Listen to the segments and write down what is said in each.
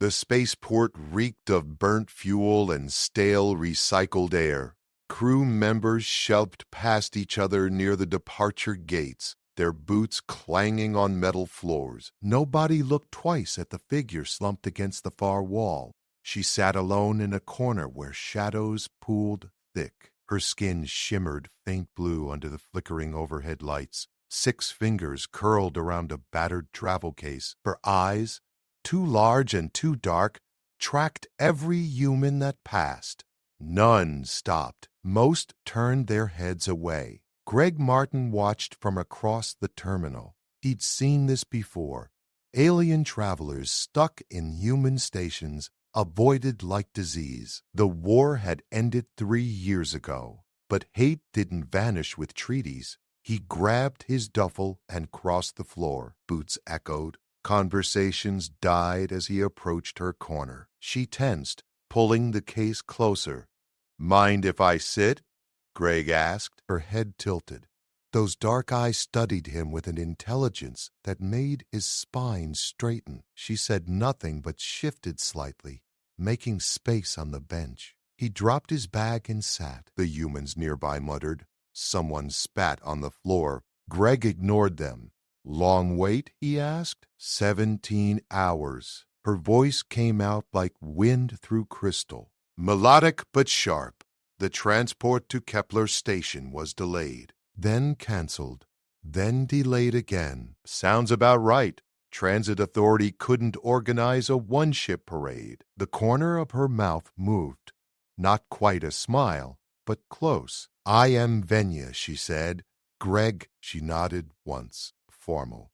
The spaceport reeked of burnt fuel and stale recycled air. Crew members shoved past each other near the departure gates, their boots clanging on metal floors. Nobody looked twice at the figure slumped against the far wall. She sat alone in a corner where shadows pooled thick. Her skin shimmered faint blue under the flickering overhead lights. 6 fingers curled around a battered travel case. Her eyes, too large and too dark, tracked every human that passed. None stopped. Most turned their heads away. Greg Martin watched from across the terminal. He'd seen this before. Alien travelers stuck in human stations, avoided like disease. The war had ended 3 years ago, but hate didn't vanish with treaties. He grabbed his duffel and crossed the floor. Boots echoed. Conversations died as he approached her corner. She tensed, pulling the case closer. "Mind if I sit?" Greg asked. Her head tilted. Those dark eyes studied him with an intelligence that made his spine straighten. She said nothing but shifted slightly, making space on the bench. He dropped his bag and sat. The humans nearby muttered. Someone spat on the floor. Greg ignored them. "Long wait?" he asked. 17 hours. Her voice came out like wind through crystal. Melodic but sharp. The transport to Kepler Station was delayed, then canceled, then delayed again. Sounds about right. Transit Authority couldn't organize a one-ship parade. The corner of her mouth moved. Not quite a smile, but close. "I am Venya," she said. "Greg," she nodded once, formal.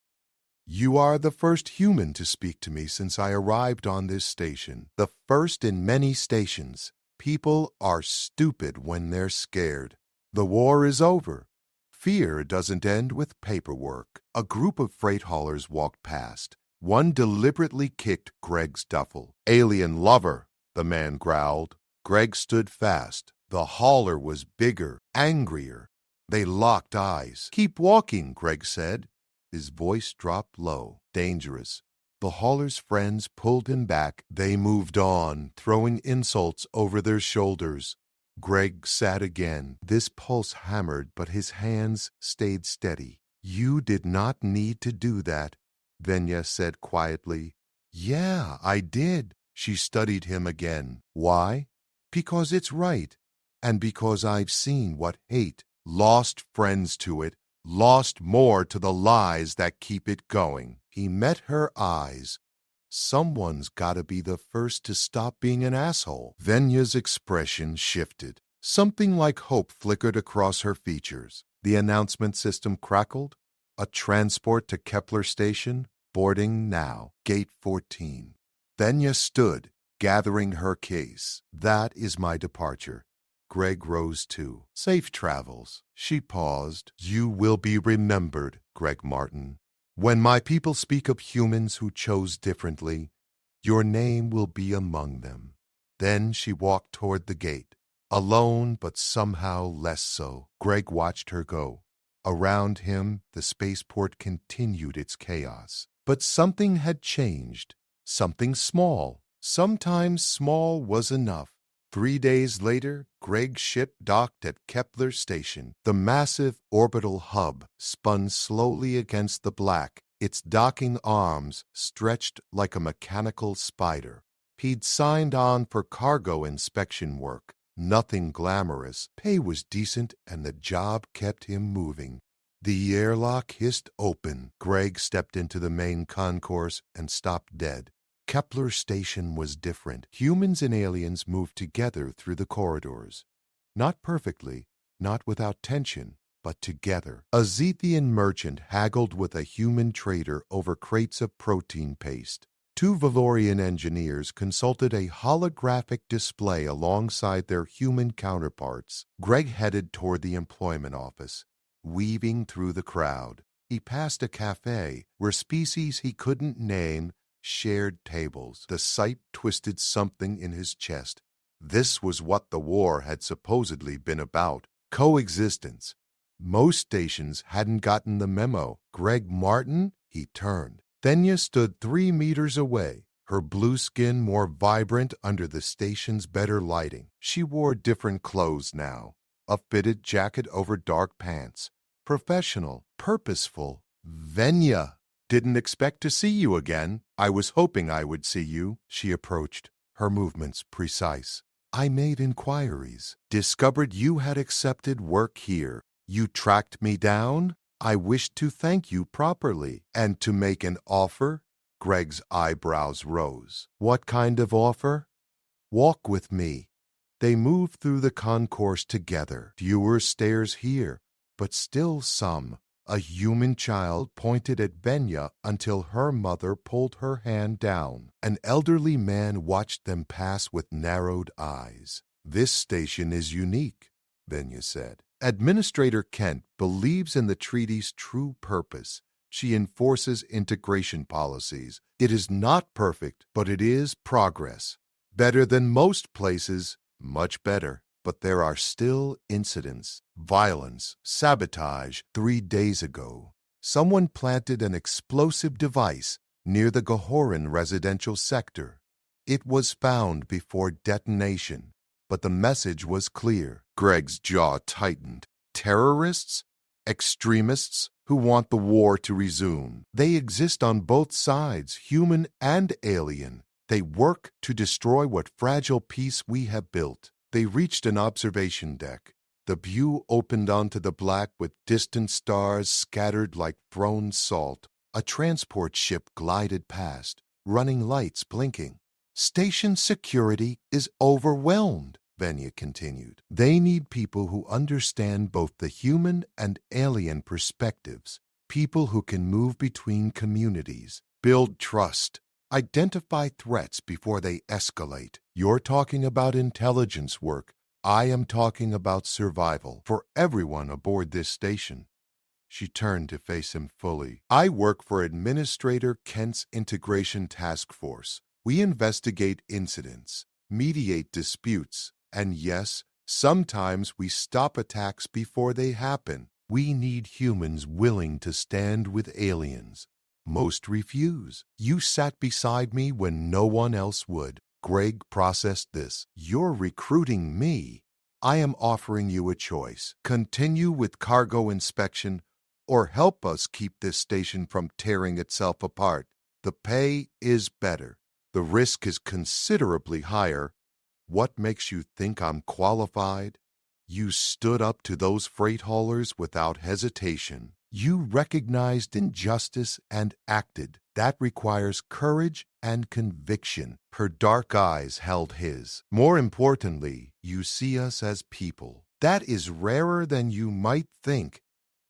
"You are the first human to speak to me since I arrived on this station. The first in many stations. People are stupid when they're scared. The war is over. Fear doesn't end with paperwork." A group of freight haulers walked past. One deliberately kicked Greg's duffel. "Alien lover," the man growled. Greg stood fast. The hauler was bigger, angrier. They locked eyes. "Keep walking," Greg said. His voice dropped low. Dangerous. The hauler's friends pulled him back. They moved on, throwing insults over their shoulders. Greg sat again. This pulse hammered, but his hands stayed steady. "You did not need to do that," Venya said quietly. "Yeah, I did." She studied him again. "Why?" "Because it's right, and because I've seen what hate, lost friends to it, lost more to the lies that keep it going." He met her eyes. Someone's gotta be the first to stop being an asshole. Venya's expression shifted. Something like hope flickered across her features. The announcement system crackled. "A transport to Kepler Station, boarding now, gate 14. Venya stood, gathering her case. "That is my departure." Greg rose too. "Safe travels." She paused. "You will be remembered, Greg Martin. When my people speak of humans who chose differently, your name will be among them." Then she walked toward the gate. Alone, but somehow less so. Greg watched her go. Around him, the spaceport continued its chaos. But something had changed. Something small. Sometimes small was enough. 3 days later, Greg's ship docked at Kepler Station. The massive orbital hub spun slowly against the black, its docking arms stretched like a mechanical spider. He'd signed on for cargo inspection work. Nothing glamorous. Pay was decent, and the job kept him moving. The airlock hissed open. Greg stepped into the main concourse and stopped dead. Kepler Station was different. Humans and aliens moved together through the corridors. Not perfectly, not without tension, but together. A Zethian merchant haggled with a human trader over crates of protein paste. 2 Valorian engineers consulted a holographic display alongside their human counterparts. Greg headed toward the employment office, weaving through the crowd. He passed a cafe where species he couldn't name shared tables. The sight twisted something in his chest. This was what the war had supposedly been about. Coexistence. Most stations hadn't gotten the memo. Greg Martin? He turned. Thenya stood 3 meters away. her blue skin more vibrant under the station's better lighting. She wore different clothes now, a fitted jacket over dark pants. Professional, purposeful. Venya, didn't expect to see you again. I was hoping I would see you. She approached, her movements precise. I made inquiries, discovered you had accepted work here. You tracked me down. I wished to thank you properly and to make an offer. Greg's eyebrows rose. What kind of offer? Walk with me. They moved through the concourse together. Fewer stairs here, but still some. A human child pointed at Venya until her mother pulled her hand down. An elderly man watched them pass with narrowed eyes. This station is unique, Venya said. Administrator Kent believes in the treaty's true purpose. She enforces integration policies. It is not perfect, but it is progress. Better than most places, much better. But there are still incidents, violence, sabotage. 3 days ago, someone planted an explosive device near the Gahoran residential sector. It was found before detonation, but the message was clear. Greg's jaw tightened. Terrorists? Extremists who want the war to resume. They exist on both sides, human and alien. They work to destroy what fragile peace we have built. They reached an observation deck. The view opened onto the black with distant stars scattered like thrown salt. A transport ship glided past, running lights blinking. Station security is overwhelmed, Venya continued. They need people who understand both the human and alien perspectives, people who can move between communities, build trust, identify threats before they escalate. You're talking about intelligence work. I am talking about survival for everyone aboard this station. She turned to face him fully. I work for Administrator Kent's Integration Task Force. We investigate incidents, mediate disputes, and yes, sometimes we stop attacks before they happen. We need humans willing to stand with aliens. Most refuse. You sat beside me when no one else would. Greg processed this. You're recruiting me. I am offering you a choice. Continue with cargo inspection or help us keep this station from tearing itself apart. The pay is better. The risk is considerably higher. What makes you think I'm qualified? You stood up to those freight haulers without hesitation. You recognized injustice and acted. That requires courage and conviction. Her dark eyes held his. More importantly, you see us as people. That is rarer than you might think.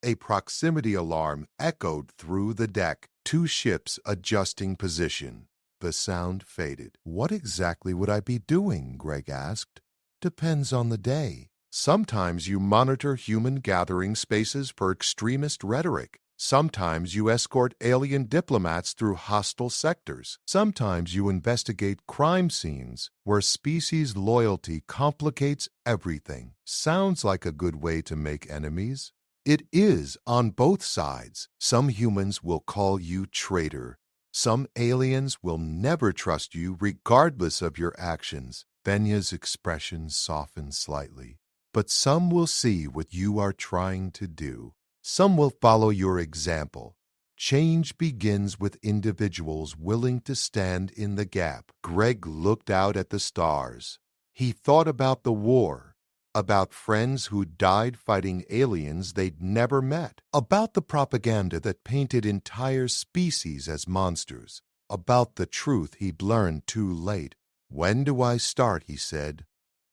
A proximity alarm echoed through the deck. 2 ships adjusting position. The sound faded. What exactly would I be doing? Greg asked. Depends on the day. Sometimes you monitor human gathering spaces for extremist rhetoric. Sometimes you escort alien diplomats through hostile sectors. Sometimes you investigate crime scenes where species loyalty complicates everything. Sounds like a good way to make enemies. It is on both sides. Some humans will call you traitor. Some aliens will never trust you regardless of your actions. Venya's expression softened slightly. But some will see what you are trying to do. Some will follow your example. Change begins with individuals willing to stand in the gap. Greg looked out at the stars. He thought about the war, about friends who died fighting aliens they'd never met, about the propaganda that painted entire species as monsters, about the truth he'd learned too late. When do I start? He said.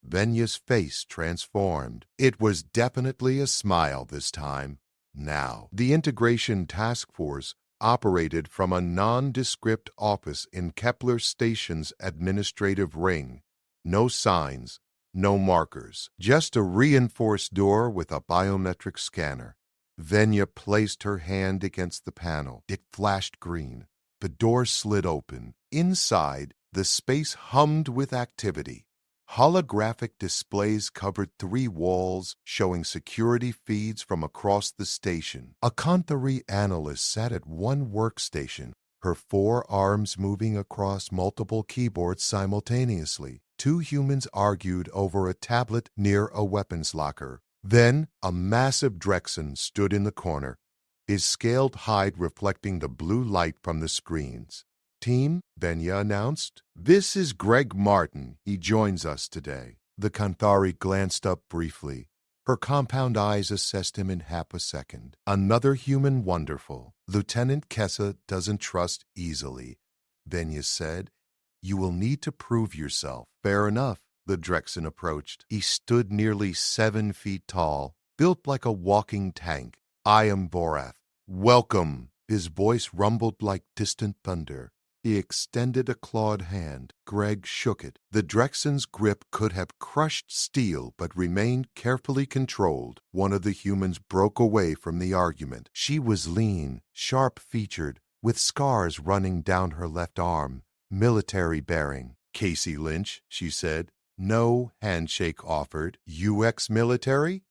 Venya's face transformed. It was definitely a smile this time. Now, the Integration Task Force operated from a nondescript office in Kepler Station's administrative ring. No signs, no markers, just a reinforced door with a biometric scanner. Venya placed her hand against the panel. It flashed green. The door slid open. Inside, the space hummed with activity. Holographic displays covered 3 walls, showing security feeds from across the station. A Kanthari analyst sat at one workstation, her 4 arms moving across multiple keyboards simultaneously. 2 humans argued over a tablet near a weapons locker. Then a massive Drexen stood in the corner, his scaled hide reflecting the blue light from the screens. "Team," Venya announced, "this is Greg Martin. He joins us today." The Kanthari glanced up briefly. Her compound eyes assessed him in half a second. "Another human wonderful. Lieutenant Kessa doesn't trust easily," Venya said. "You will need to prove yourself." "Fair enough." The Drexen approached. He stood nearly 7 feet tall, built like a walking tank. "I am Borath. Welcome." His voice rumbled like distant thunder. He extended a clawed hand. Greg shook it. The Drexen's grip could have crushed steel but remained carefully controlled. One of the humans broke away from the argument. She was lean, sharp-featured, with scars running down her left arm, military bearing. "Casey Lynch," she said. No handshake offered. "UX military?"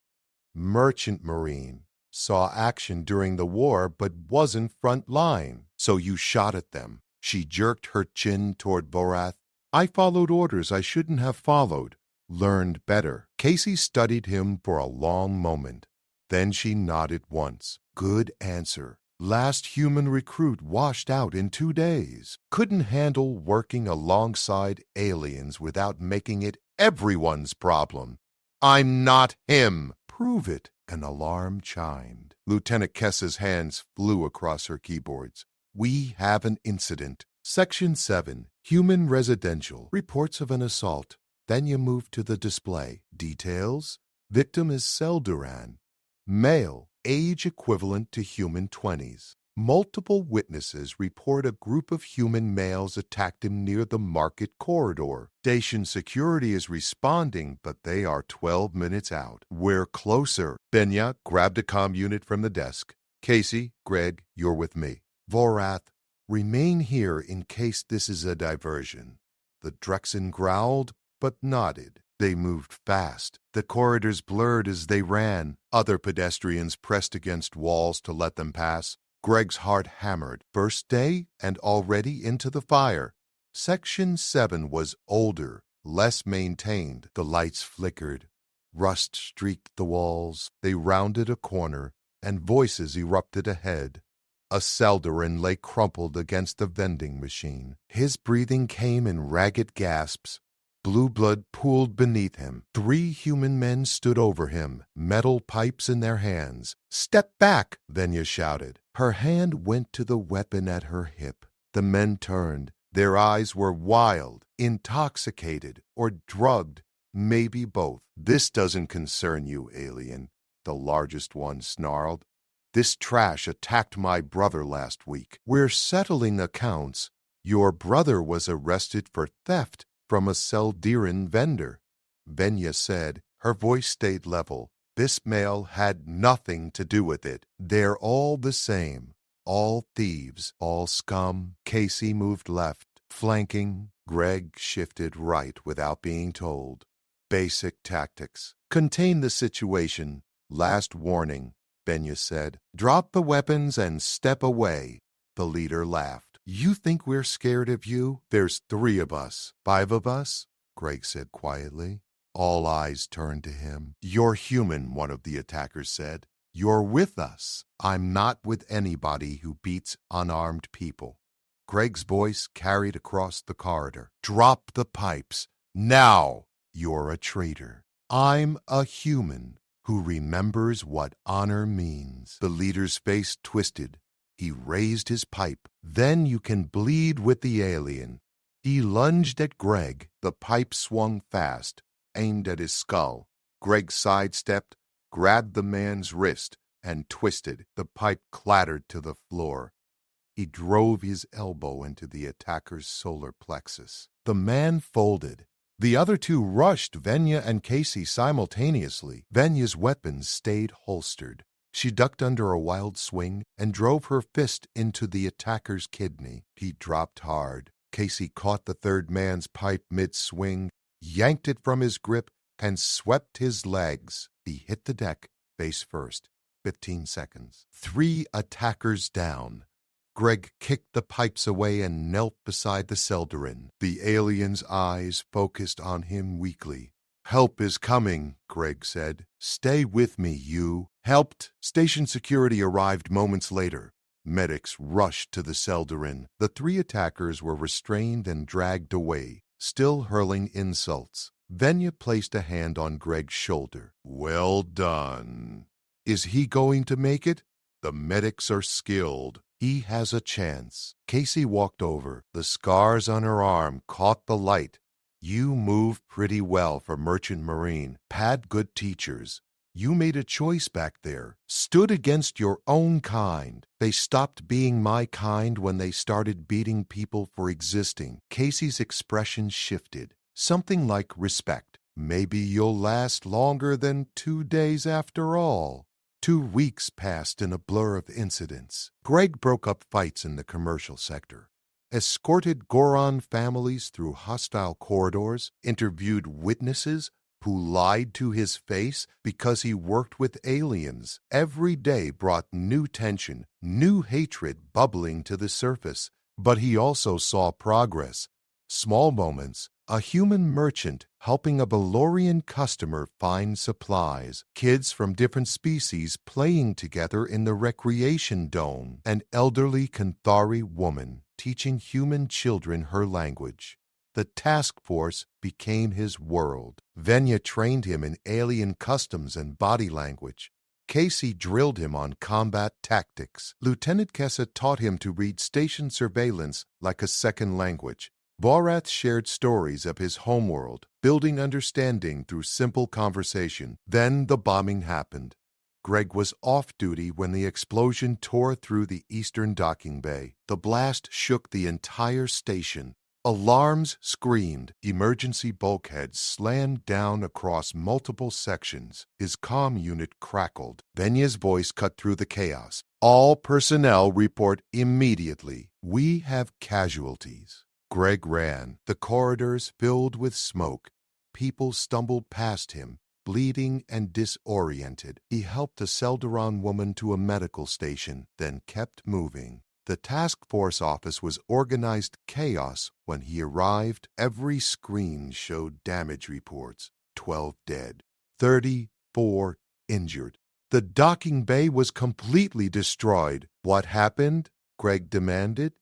"Merchant Marine. Saw action during the war but wasn't front line. So you shot at them." She jerked her chin toward Borath. "I followed orders I shouldn't have followed. Learned better." Casey studied him for a long moment. Then she nodded once. "Good answer. Last human recruit washed out in 2 days. Couldn't handle working alongside aliens without making it everyone's problem." "I'm not him." "Prove it." An alarm chimed. Lieutenant Kessa's hands flew across her keyboards. "We have an incident." Section 7. Human Residential. Reports of an assault. Then you move to the display. Details. Victim is Selduran. Male. Age equivalent to human 20s. Multiple witnesses report a group of human males attacked him near the market corridor. Station security is responding, but they are 12 minutes out. "We're closer." Benya grabbed a comm unit from the desk. "Casey, Greg, you're with me." "Vorath, remain here in case this is a diversion." The Drexen growled, but nodded. They moved fast. The corridors blurred as they ran. Other pedestrians pressed against walls to let them pass. Greg's heart hammered. First day and already into the fire. Section 7 was older, less maintained. The lights flickered. Rust streaked the walls. They rounded a corner, and voices erupted ahead. A Seldarin lay crumpled against the vending machine. His breathing came in ragged gasps. Blue blood pooled beneath him. 3 human men stood over him, metal pipes in their hands. "Step back!" Venya shouted. Her hand went to the weapon at her hip. The men turned. Their eyes were wild, intoxicated, or drugged, maybe both. "This doesn't concern you, alien," the largest one snarled. "This trash attacked my brother last week. We're settling accounts. Your brother was arrested for theft from a Seldiran vendor," Venya said. Her voice stayed level. "This male had nothing to do with it. They're all the same. All thieves, all scum." Casey moved left, flanking. Greg shifted right without being told. "Basic tactics. Contain the situation. Last warning," Venya said. "Drop the weapons and step away." The leader laughed. "You think we're scared of you? There's 3 of us. 5 of us?" Greg said quietly. All eyes turned to him. "You're human," one of the attackers said. "You're with us." "I'm not with anybody who beats unarmed people." Greg's voice carried across the corridor. "Drop the pipes. Now!" "You're a traitor." "I'm a human who remembers what honor means." The leader's face twisted. He raised his pipe. "Then you can bleed with the alien." He lunged at Greg. The pipe swung fast, aimed at his skull. Greg sidestepped, grabbed the man's wrist, and twisted. The pipe clattered to the floor. He drove his elbow into the attacker's solar plexus. The man folded. The other 2 rushed Venya and Casey simultaneously. Venya's weapons stayed holstered. She ducked under a wild swing and drove her fist into the attacker's kidney. He dropped hard. Casey caught the 3rd man's pipe mid-swing, yanked it from his grip, and swept his legs. He hit the deck, face first. 15 seconds. 3 attackers down. Greg kicked the pipes away and knelt beside the Seldarin. The alien's eyes focused on him weakly. "Help is coming," Greg said. "Stay with me, you." Helped. Station security arrived moments later. Medics rushed to the Seldarin. The three attackers were restrained and dragged away, still hurling insults. Venya placed a hand on Greg's shoulder. "Well done. Is he going to make it? The medics are skilled. He has a chance." Casey walked over. The scars on her arm caught the light. "You move pretty well for Merchant Marine. Had good teachers. You made a choice back there. Stood against your own kind. They stopped being my kind when they started beating people for existing." Casey's expression shifted. Something like respect. "Maybe you'll last longer than 2 days after all." 2 weeks passed in a blur of incidents. Greg broke up fights in the commercial sector, escorted Goron families through hostile corridors, interviewed witnesses who lied to his face because he worked with aliens. Every day brought new tension, new hatred bubbling to the surface. But he also saw progress. Small moments, a human merchant helping a Valorian customer find supplies, kids from different species playing together in the recreation dome, an elderly Kanthari woman teaching human children her language. The task force became his world. Venya trained him in alien customs and body language. Casey drilled him on combat tactics. Lieutenant Kessa taught him to read station surveillance like a second language. Vorath shared stories of his homeworld, building understanding through simple conversation. Then the bombing happened. Greg was off duty when the explosion tore through the eastern docking bay. The blast shook the entire station. Alarms screamed. Emergency bulkheads slammed down across multiple sections. His comm unit crackled. Venya's voice cut through the chaos. "All personnel report immediately. We have casualties." Greg ran. The corridors filled with smoke. People stumbled past him, bleeding and disoriented. He helped a Seldaron woman to a medical station, then kept moving. The task force office was organized chaos when he arrived. Every screen showed damage reports. 12 dead, 34 injured. The docking bay was completely destroyed. "What happened?" Greg demanded.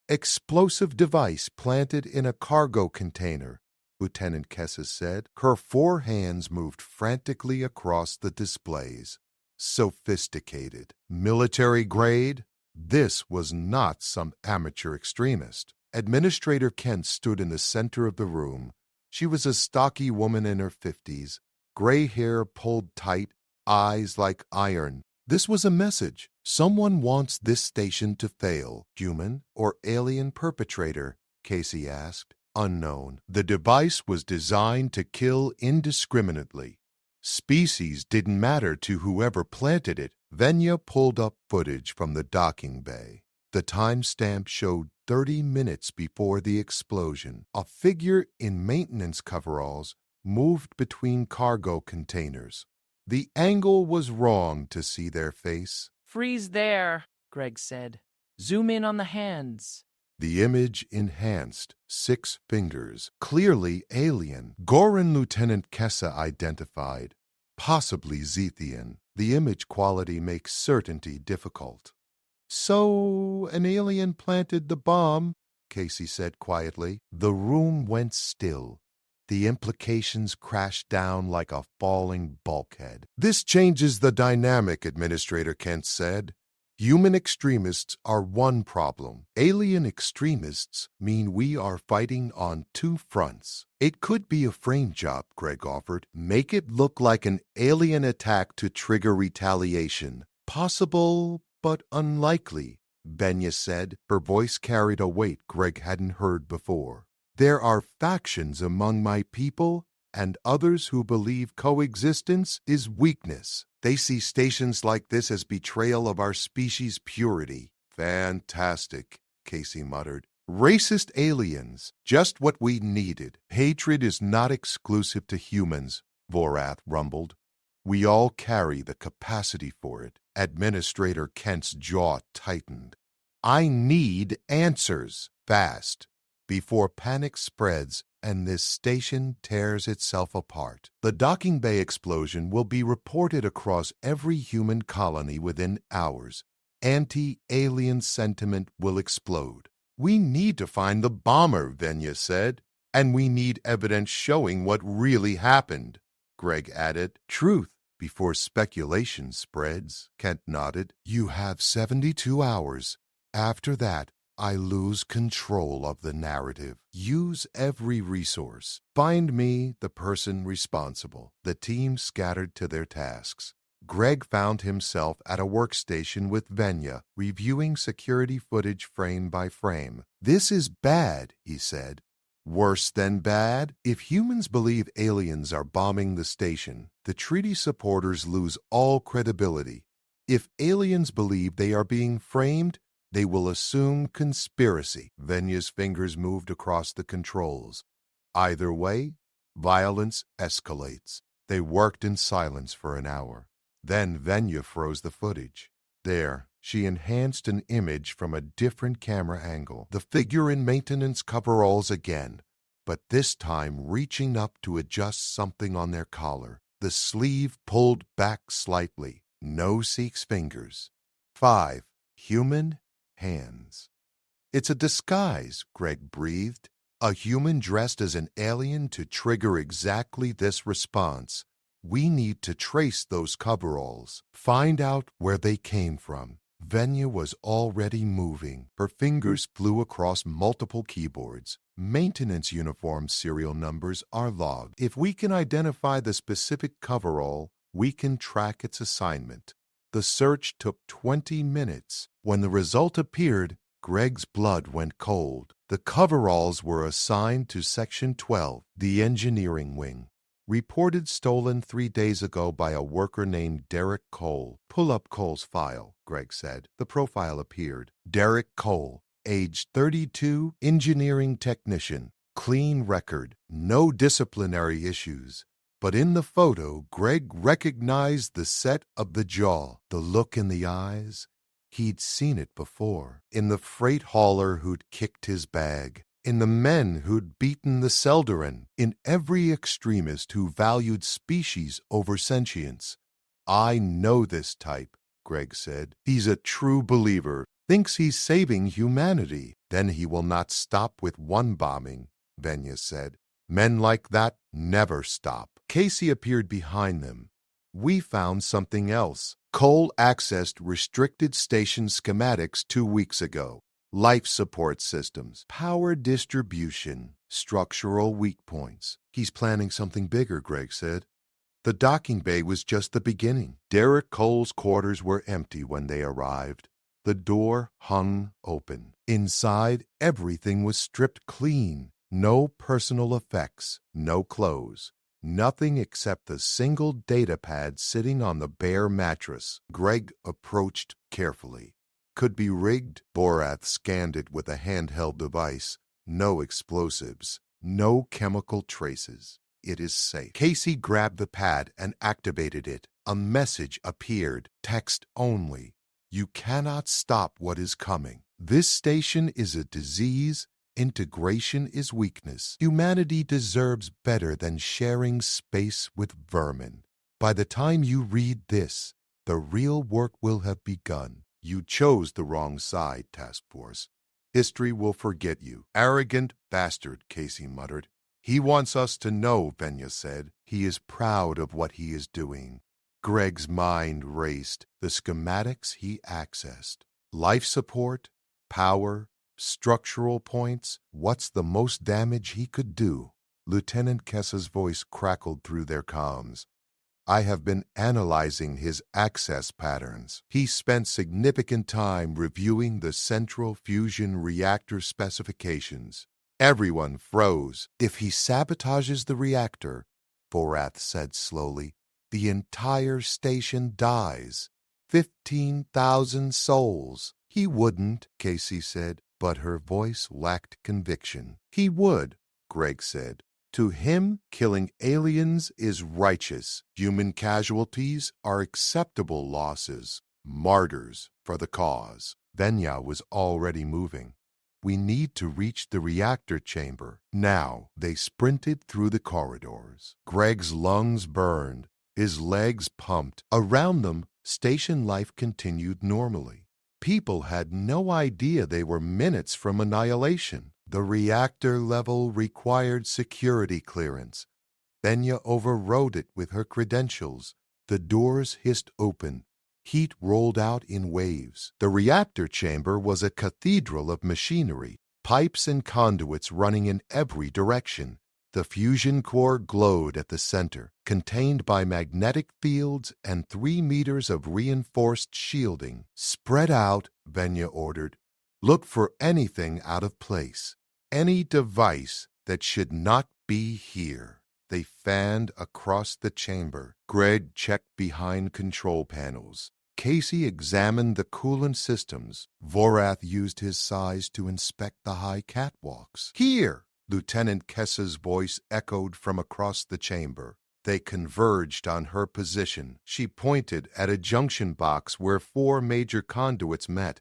"Explosive device planted in a cargo container," Lieutenant Kessa said. Her 4 hands moved frantically across the displays. Sophisticated. Military grade? This was not some amateur extremist. Administrator Kent stood in the center of the room. She was a stocky woman in her 50s, gray hair pulled tight, eyes like iron. This was a message. Someone wants this station to fail. Human or alien perpetrator? Casey asked. Unknown. The device was designed to kill indiscriminately. Species didn't matter to whoever planted it. Venya pulled up footage from the docking bay. The timestamp showed 30 minutes before the explosion. A figure in maintenance coveralls moved between cargo containers. The angle was wrong to see their face. "Freeze there," Greg said. "Zoom in on the hands." The image enhanced. 6 fingers. Clearly alien. Goran Lieutenant Kessa identified. Possibly Zethian. The image quality makes certainty difficult. "So, an alien planted the bomb," Casey said quietly. The room went still. The implications crashed down like a falling bulkhead. "This changes the dynamic," Administrator Kent said. "Human extremists are one problem. Alien extremists mean we are fighting on 2 fronts." "It could be a frame job," Greg offered. "Make it look like an alien attack to trigger retaliation." "Possible, but unlikely," Venya said. Her voice carried a weight Greg hadn't heard before. "There are factions among my people and others who believe coexistence is weakness. They see stations like this as betrayal of our species' purity." "Fantastic," Casey muttered. "Racist aliens, just what we needed." "Hatred is not exclusive to humans," Vorath rumbled. "We all carry the capacity for it." Administrator Kent's jaw tightened. I need answers fast before panic spreads and this station tears itself apart. The docking bay explosion will be reported across every human colony within hours. Anti-alien sentiment will explode. We need to find the bomber, Venya said, and we need evidence showing what really happened. Greg added, truth before speculation spreads, Kent nodded. You have 72 hours. After that, I lose control of the narrative. Use every resource. Find me the person responsible. The team scattered to their tasks. Greg found himself at a workstation with Venya, reviewing security footage frame by frame. This is bad, he said. Worse than bad? If humans believe aliens are bombing the station, the treaty supporters lose all credibility. If aliens believe they are being framed, they will assume conspiracy. Venya's fingers moved across the controls. Either way, violence escalates. They worked in silence for an hour. Then Venya froze the footage. There, she enhanced an image from a different camera angle. The figure in maintenance coveralls again, but this time reaching up to adjust something on their collar. The sleeve pulled back slightly. No Seek's fingers. 5. Human hands. It's a disguise, Greg breathed. A human dressed as an alien to trigger exactly this response. We need to trace those coveralls, find out where they came from. Venya was already moving. Her fingers flew across multiple keyboards. Maintenance uniform serial numbers are logged. If we can identify the specific coverall, we can track its assignment. The search took 20 minutes. When the result appeared, Greg's blood went cold. The coveralls were assigned to Section 12, the engineering wing. Reported stolen 3 days ago by a worker named Derek Cole. Pull up Cole's file, Greg said. The profile appeared. Derek Cole, age 32, engineering technician. Clean record, no disciplinary issues. But in the photo, Greg recognized the set of the jaw, the look in the eyes. He'd seen it before, in the freight hauler who'd kicked his bag, in the men who'd beaten the Seldarin, in every extremist who valued species over sentience. I know this type, Greg said. He's a true believer, thinks he's saving humanity. Then he will not stop with one bombing, Venya said. Men like that never stop. Casey appeared behind them. We found something else. Cole accessed restricted station schematics 2 weeks ago. Life support systems, power distribution, structural weak points. He's planning something bigger, Greg said. The docking bay was just the beginning. Derek Cole's quarters were empty when they arrived. The door hung open. Inside, everything was stripped clean. No personal effects, no clothes. Nothing except the single data pad sitting on the bare mattress. Greg approached carefully. Could be rigged. Borath scanned it with a handheld device. No explosives. No chemical traces. It is safe. Casey grabbed the pad and activated it. A message appeared. Text only. You cannot stop what is coming. This station is a disease. Integration is weakness. Humanity deserves better than sharing space with vermin. By the time you read this, the real work will have begun. You chose the wrong side, Task Force. History will forget you. Arrogant bastard, Casey muttered. He wants us to know, Venya said. He is proud of what he is doing. Greg's mind raced. The schematics he accessed. Life support, power, structural points. What's the most damage he could do? Lieutenant Kessa's voice crackled through their comms. I have been analyzing his access patterns. He spent significant time reviewing the central fusion reactor specifications. Everyone froze. If he sabotages the reactor, Borath said slowly, the entire station dies. 15,000 souls. He wouldn't, Casey said, but her voice lacked conviction. He would, Greg said. To him, killing aliens is righteous. Human casualties are acceptable losses, martyrs for the cause. Venya was already moving. We need to reach the reactor chamber. Now, they sprinted through the corridors. Greg's lungs burned, his legs pumped. Around them, station life continued normally. People had no idea they were minutes from annihilation. The reactor level required security clearance. Venya overrode it with her credentials. The doors hissed open. Heat rolled out in waves. The reactor chamber was a cathedral of machinery, pipes and conduits running in every direction. The fusion core glowed at the center, contained by magnetic fields and 3 meters of reinforced shielding. "Spread out," Venya ordered. "Look for anything out of place, any device that should not be here." They fanned across the chamber. Greg checked behind control panels. Casey examined the coolant systems. Vorath used his size to inspect the high catwalks. "Here!" Lieutenant Kessa's voice echoed from across the chamber. They converged on her position. She pointed at a junction box where 4 major conduits met.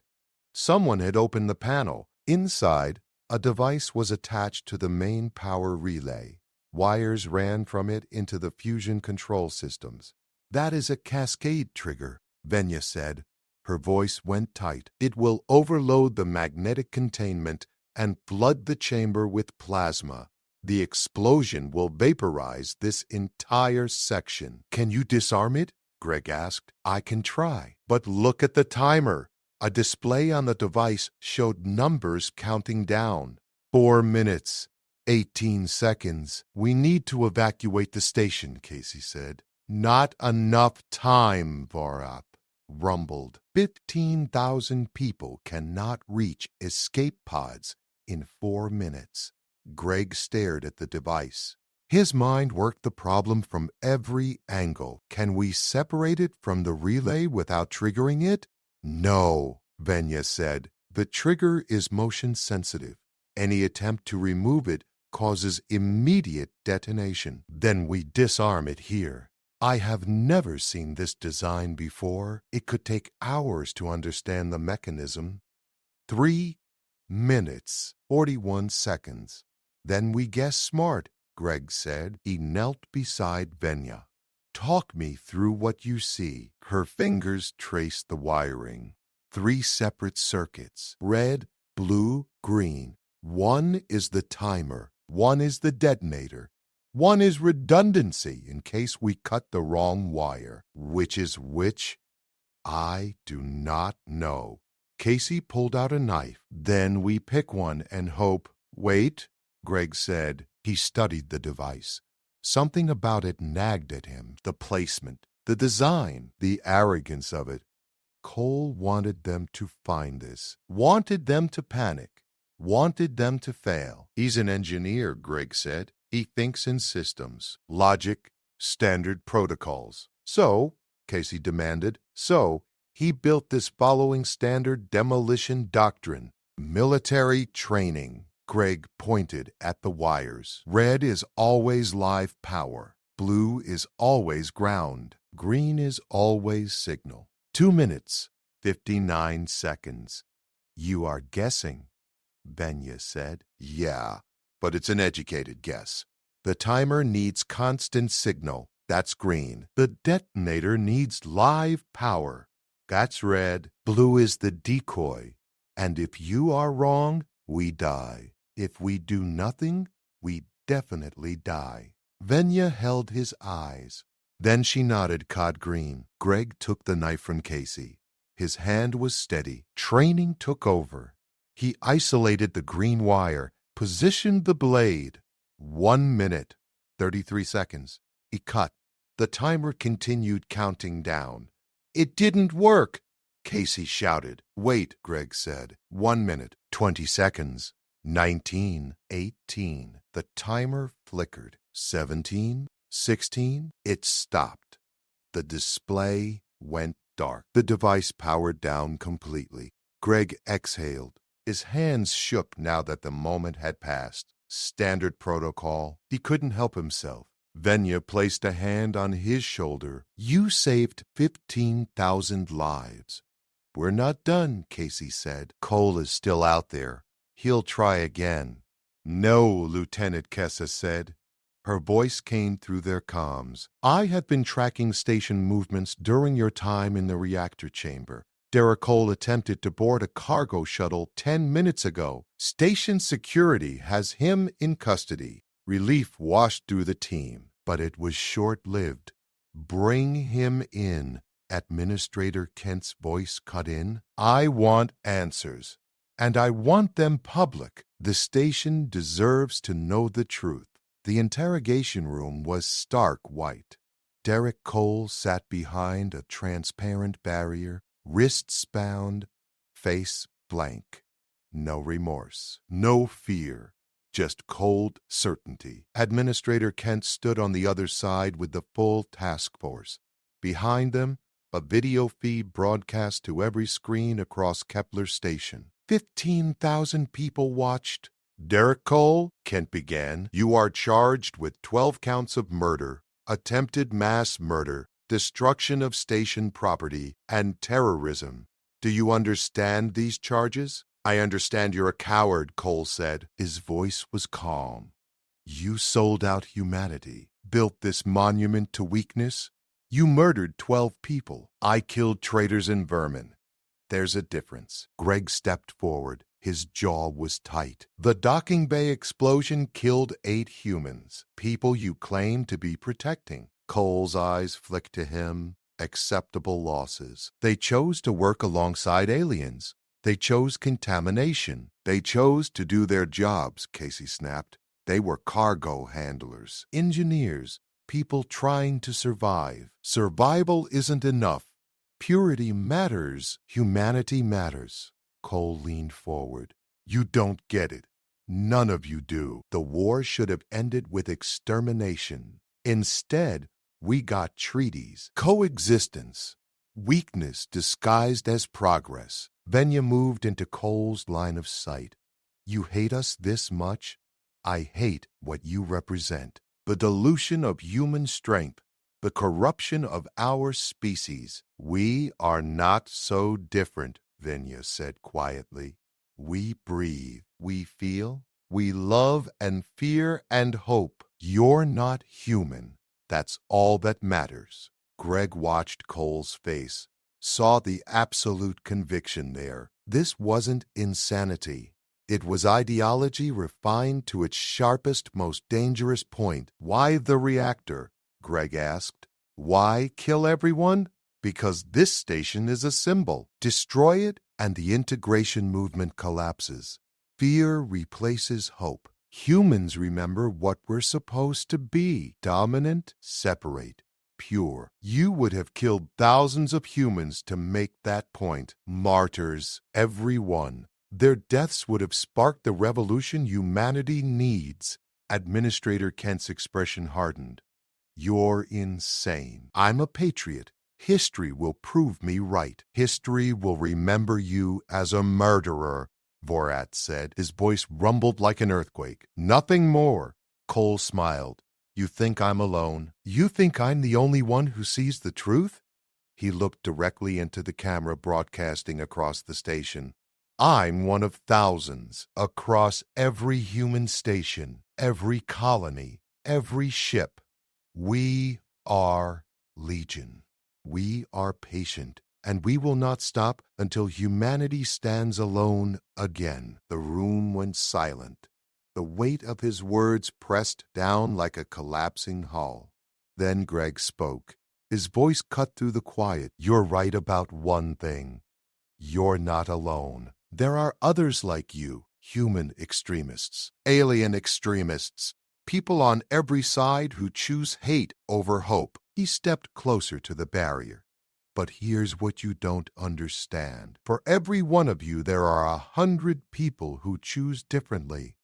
Someone had opened the panel. Inside, a device was attached to the main power relay. Wires ran from it into the fusion control systems. "That is a cascade trigger," Venya said. Her voice went tight. "It will overload the magnetic containment and flood the chamber with plasma. The explosion will vaporize this entire section." "Can you disarm it?" Greg asked. "I can try. But look at the timer." A display on the device showed numbers counting down. 4 minutes. 18 seconds. "We need to evacuate the station," Casey said. "Not enough time," Vorath rumbled. 15,000 people cannot reach escape pods in 4 minutes. Greg stared at the device. His mind worked the problem from every angle. "Can we separate it from the relay without triggering it?" "No," Venya said. "The trigger is motion sensitive. Any attempt to remove it causes immediate detonation. Then we disarm it here." "I have never seen this design before. It could take hours to understand the mechanism." 3 minutes, 41 seconds. "Then we guess smart," Greg said. He knelt beside Venya. "Talk me through what you see." Her fingers traced the wiring. 3 separate circuits, red, blue, green. One is the timer. One is the detonator. One is redundancy in case we cut the wrong wire. Which is which? I do not know. Casey pulled out a knife. "Then we pick one and hope." "Wait," Greg said. He studied the device. Something about it nagged at him. The placement, the design, the arrogance of it. Cole wanted them to find this, wanted them to panic, wanted them to fail. "He's an engineer," Greg said. "He thinks in systems, logic, standard protocols." "So," Casey demanded, "so he built this following standard demolition doctrine. Military training." Greg pointed at the wires. "Red is always live power. Blue is always ground. Green is always signal." 2 minutes, 59 seconds. "You are guessing," Venya said. "Yeah, but it's an educated guess. The timer needs constant signal. That's green. The detonator needs live power. That's red. Blue is the decoy. And if you are wrong, we die. If we do nothing, we definitely die." Venya held his eyes. Then she nodded cod green. Greg took the knife from Casey. His hand was steady. Training took over. He isolated the green wire, positioned the blade. 1 minute, 33 seconds. He cut. The timer continued counting down. "It didn't work!" Casey shouted. "Wait," Greg said. 1 minute, 20 seconds. 19, 18. The timer flickered. 17, 16. It stopped. The display went dark. The device powered down completely. Greg exhaled. His hands shook now that the moment had passed. Standard protocol. He couldn't help himself. Venya placed a hand on his shoulder. "You saved 15,000 lives. We're not done, Casey said. Cole is still out there. He'll try again. No, Lieutenant Kessa said. Her voice came through their comms. I have been tracking station movements during your time in the reactor chamber. Derek Cole attempted to board a cargo shuttle 10 minutes ago. Station security has him in custody. Relief washed through the team, but it was short-lived. Bring him in. Administrator Kent's voice cut in. I want answers, and I want them public. The station deserves to know the truth. The interrogation room was stark white. Derek Cole sat behind a transparent barrier, wrists bound, face blank. No remorse, no fear, just cold certainty. Administrator Kent stood on the other side with the full task force. Behind them, a video feed broadcast to every screen across Kepler Station. 15,000 people watched. Derek Cole, Kent began, you are charged with 12 counts of murder, attempted mass murder, destruction of station property, and terrorism. Do you understand these charges? I understand you're a coward, Cole said. His voice was calm. You sold out humanity, built this monument to weakness. You murdered 12 people. I killed traitors and vermin. There's a difference. Greg stepped forward. His jaw was tight. The docking bay explosion killed 8 humans, people you claim to be protecting. Cole's eyes flicked to him. Acceptable losses. They chose to work alongside aliens. They chose contamination. They chose to do their jobs, Casey snapped. They were cargo handlers, engineers, people trying to survive. Survival isn't enough. Purity matters. Humanity matters. Cole leaned forward. You don't get it. None of you do. The war should have ended with extermination. Instead, we got treaties, coexistence, weakness disguised as progress. Venya moved into Cole's line of sight. You hate us this much? I hate what you represent. The dilution of human strength, the corruption of our species. We are not so different, Venya said quietly. We breathe, we feel, we love and fear and hope. You're not human. That's all that matters. Greg watched Cole's face, saw the absolute conviction there. This wasn't insanity. It was ideology refined to its sharpest, most dangerous point. Why the reactor? Greg asked. Why kill everyone? Because this station is a symbol. Destroy it, and the integration movement collapses. Fear replaces hope. Humans remember what we're supposed to be. Dominant, separate, pure. You would have killed thousands of humans to make that point. Martyrs, every one. Their deaths would have sparked the revolution humanity needs. Administrator Kent's expression hardened. You're insane. I'm a patriot. History will prove me right. History will remember you as a murderer, Vorat said. His voice rumbled like an earthquake. Nothing more. Cole smiled. You think I'm alone? You think I'm the only one who sees the truth? He looked directly into the camera broadcasting across the station. I'm one of thousands across every human station, every colony, every ship. We are Legion. We are patient, and we will not stop until humanity stands alone again. The room went silent. The weight of his words pressed down like a collapsing hull. Then Greg spoke. His voice cut through the quiet. You're right about one thing. You're not alone. There are others like you, human extremists, alien extremists, people on every side who choose hate over hope. He stepped closer to the barrier. But here's what you don't understand. For every one of you, there are 100 people who choose differently,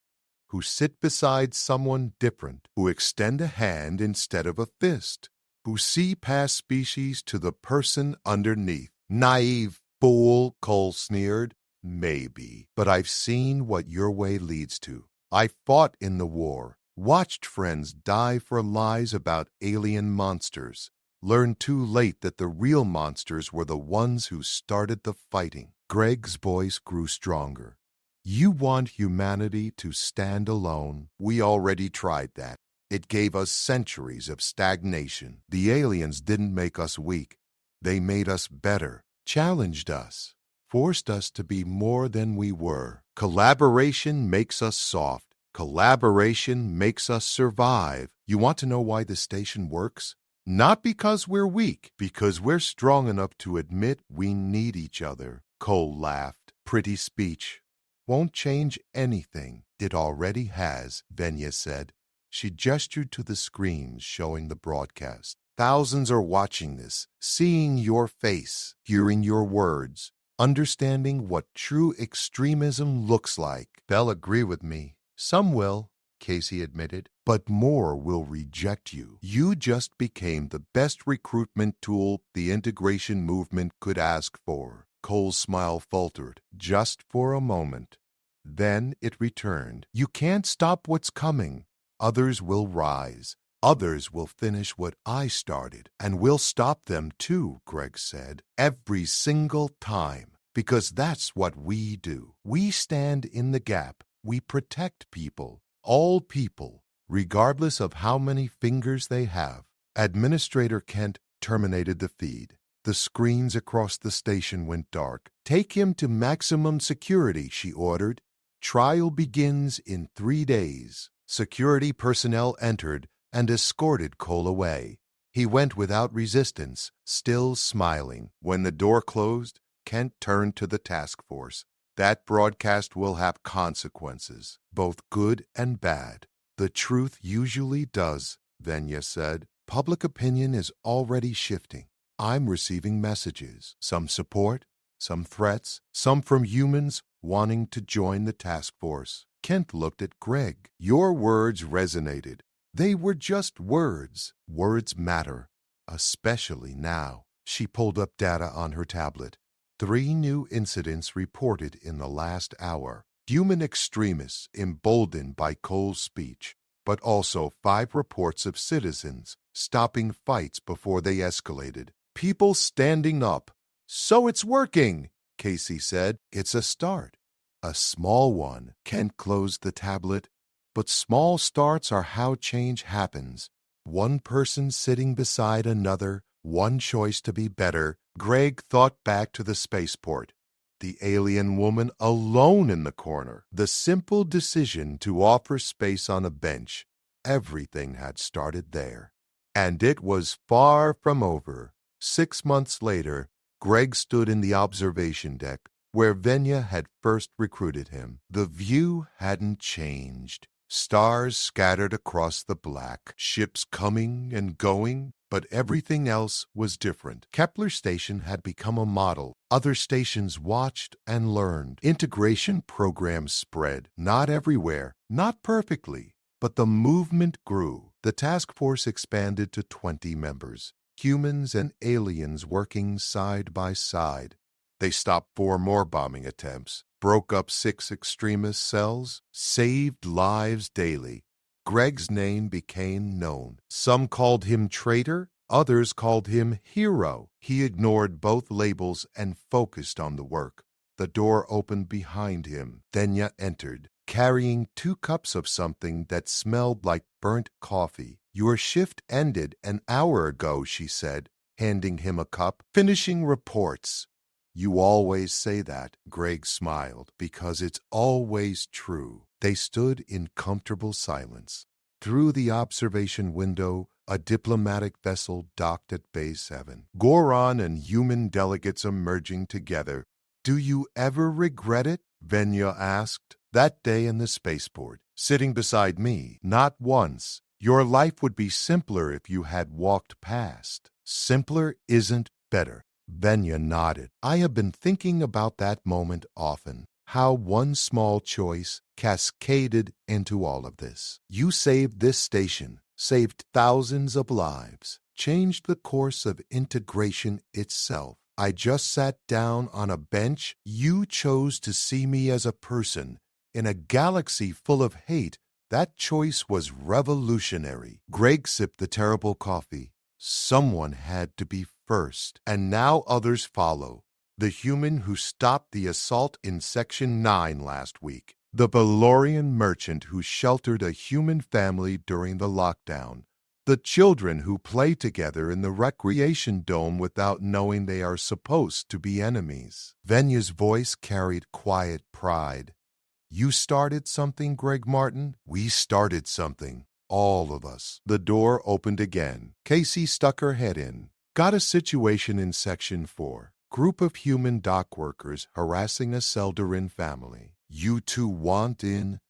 who sit beside someone different, who extend a hand instead of a fist, who see past species to the person underneath. Naive fool, Cole sneered. Maybe, but I've seen what your way leads to. I fought in the war, watched friends die for lies about alien monsters. learned too late that the real monsters were the ones who started the fighting. Greg's voice grew stronger. You want humanity to stand alone? We already tried that. It gave us centuries of stagnation. The aliens didn't make us weak. They made us better, challenged us, forced us to be more than we were. Collaboration makes us soft. Collaboration makes us survive. You want to know why the station works? Not because we're weak, because we're strong enough to admit we need each other. Cole laughed. Pretty speech. Won't change anything. It already has, Venya said. She gestured to the screens showing the broadcast. Thousands are watching this, seeing your face, hearing your words, understanding what true extremism looks like. They'll agree with me. Some will, Casey admitted, but more will reject you. You just became the best recruitment tool the integration movement could ask for. Cole's smile faltered, just for a moment. Then it returned. You can't stop what's coming. Others will rise. Others will finish what I started, and we'll stop them too, Greg said, every single time, because that's what we do. We stand in the gap. We protect people, all people, regardless of how many fingers they have. Administrator Kent terminated the feed. The screens across the station went dark. Take him to maximum security, she ordered. Trial begins in 3 days. Security personnel entered and escorted Cole away. He went without resistance, still smiling. When the door closed, Kent turned to the task force. That broadcast will have consequences, both good and bad. The truth usually does, Venya said. Public opinion is already shifting. I'm receiving messages, some support, some threats, some from humans wanting to join the task force. Kent looked at Greg. Your words resonated. They were just words. Words matter, especially now. She pulled up data on her tablet. 3 new incidents reported in the last hour. Human extremists emboldened by Cole's speech, but also 5 reports of citizens stopping fights before they escalated. People standing up. So it's working, Casey said. It's a start. A small one. Kent closed the tablet. But small starts are how change happens. One person sitting beside another, one choice to be better. Greg thought back to the spaceport. The alien woman alone in the corner. The simple decision to offer space on a bench. Everything had started there. And it was far from over. 6 months later, Greg stood in the observation deck where Venya had first recruited him. The view hadn't changed. Stars scattered across the black, ships coming and going, but everything else was different. Kepler Station had become a model. Other stations watched and learned. Integration programs spread, not everywhere, not perfectly, but the movement grew. The task force expanded to 20 members, humans and aliens working side by side. They stopped 4 more bombing attempts, broke up 6 extremist cells, saved lives daily. Greg's name became known. Some called him traitor, others called him hero. He ignored both labels and focused on the work. The door opened behind him. Venya entered, carrying 2 cups of something that smelled like burnt coffee. Your shift ended an hour ago, she said, handing him a cup. Finishing reports. You always say that, Greg smiled, because it's always true. They stood in comfortable silence. Through the observation window, a diplomatic vessel docked at Bay 7. Goron and human delegates emerging together. Do you ever regret it? Venya asked. That day in the spaceport, sitting beside me, not once. Your life would be simpler if you had walked past. Simpler isn't better. Venya nodded. I have been thinking about that moment often, how one small choice cascaded into all of this. You saved this station, saved thousands of lives, changed the course of integration itself. I just sat down on a bench. You chose to see me as a person. In a galaxy full of hate, that choice was revolutionary. Greg sipped the terrible coffee. Someone had to be first, and now others follow. The human who stopped the assault in Section 9 last week. The Valorian merchant who sheltered a human family during the lockdown. The children who play together in the recreation dome without knowing they are supposed to be enemies. Venya's voice carried quiet pride. You started something, Greg Martin? We started something. All of us. The door opened again. Casey stuck her head in. Got a situation in Section 4. Group of human dock workers harassing a Seldarin family. You two want in?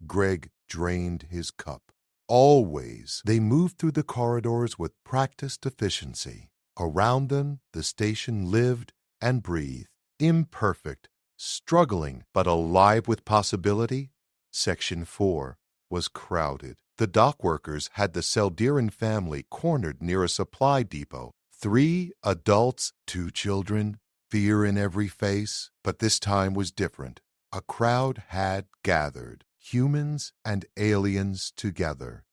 Greg drained his cup. Always, they moved through the corridors with practiced efficiency. Around them, the station lived and breathed. Imperfect, struggling, but alive with possibility. Section 4 was crowded. The dock workers had the Seldarin family cornered near a supply depot. 3 adults, 2 children, fear in every face. But this time was different. A crowd had gathered, humans and aliens together,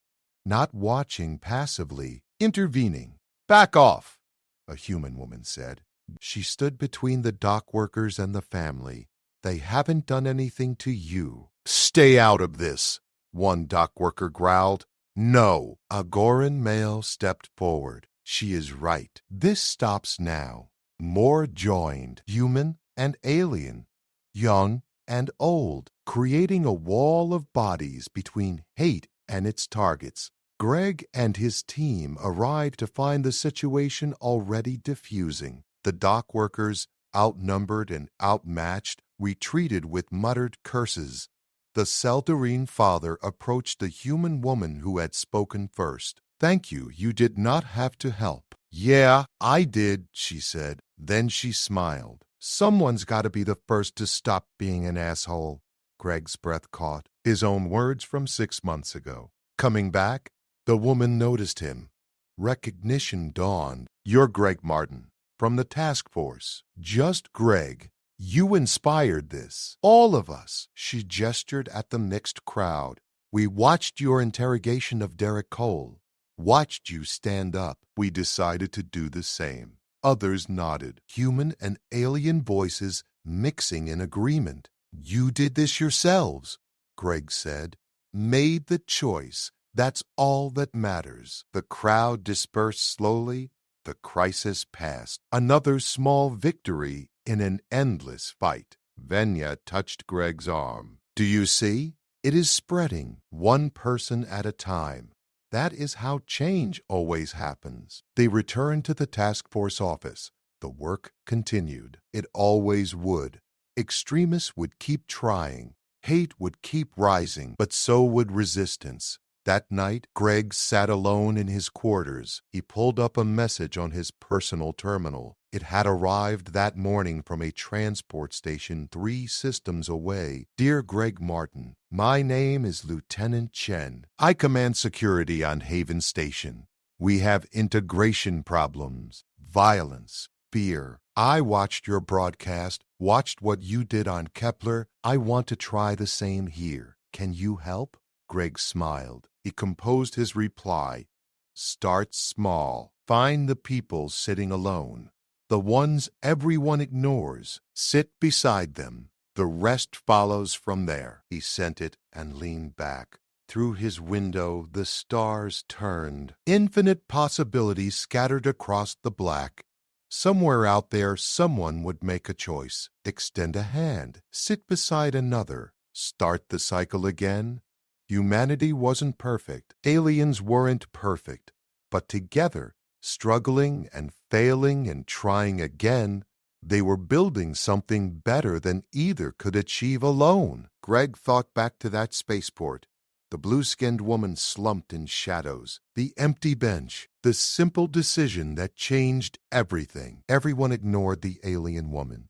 not watching passively, intervening. Back off, a human woman said. She stood between the dock workers and the family. They haven't done anything to you. Stay out of this, one dock worker growled. No, a Goran male stepped forward. She is right. This stops now. More joined, human and alien, young and old, creating a wall of bodies between hate and its targets. Greg and his team arrived to find the situation already diffusing. The dock workers, outnumbered and outmatched, retreated with muttered curses. The Seldarine father approached the human woman who had spoken first. Thank you, you did not have to help. Yeah, I did, she said. Then she smiled. Someone's got to be the first to stop being an asshole. Greg's breath caught. His own words from 6 months ago. Coming back, the woman noticed him. Recognition dawned. You're Greg Martin, from the task force. Just Greg. You inspired this. All of us. She gestured at the mixed crowd. We watched your interrogation of Derek Cole. Watched you stand up. We decided to do the same. Others nodded, human and alien voices mixing in agreement. You did this yourselves, Greg said. Made the choice. That's all that matters. The crowd dispersed slowly. The crisis passed. Another small victory in an endless fight. Venya touched Greg's arm. Do you see? It is spreading, one person at a time. That is how change always happens. They returned to the task force office. The work continued. It always would. Extremists would keep trying. Hate would keep rising, but so would resistance. That night, Greg sat alone in his quarters. He pulled up a message on his personal terminal. It had arrived that morning from a transport station 3 systems away. Dear Greg Martin, my name is Lieutenant Chen. I command security on Haven Station. We have integration problems, violence, fear. I watched your broadcast, watched what you did on Kepler. I want to try the same here. Can you help? Greg smiled. He composed his reply. Start small. Find the people sitting alone. The ones everyone ignores. Sit beside them. The rest follows from there. He sent it and leaned back. Through his window, the stars turned. Infinite possibilities scattered across the black. Somewhere out there, someone would make a choice. Extend a hand. Sit beside another. Start the cycle again. Humanity wasn't perfect. Aliens weren't perfect. But together, struggling and failing and trying again, they were building something better than either could achieve alone. Greg thought back to that spaceport. The blue-skinned woman slumped in shadows. The empty bench. The simple decision that changed everything. Everyone ignored the alien woman.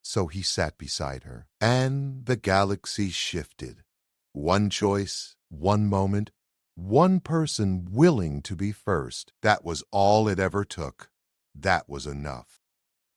So he sat beside her. And the galaxy shifted. One choice, one moment, one person willing to be first. That was all it ever took. That was enough.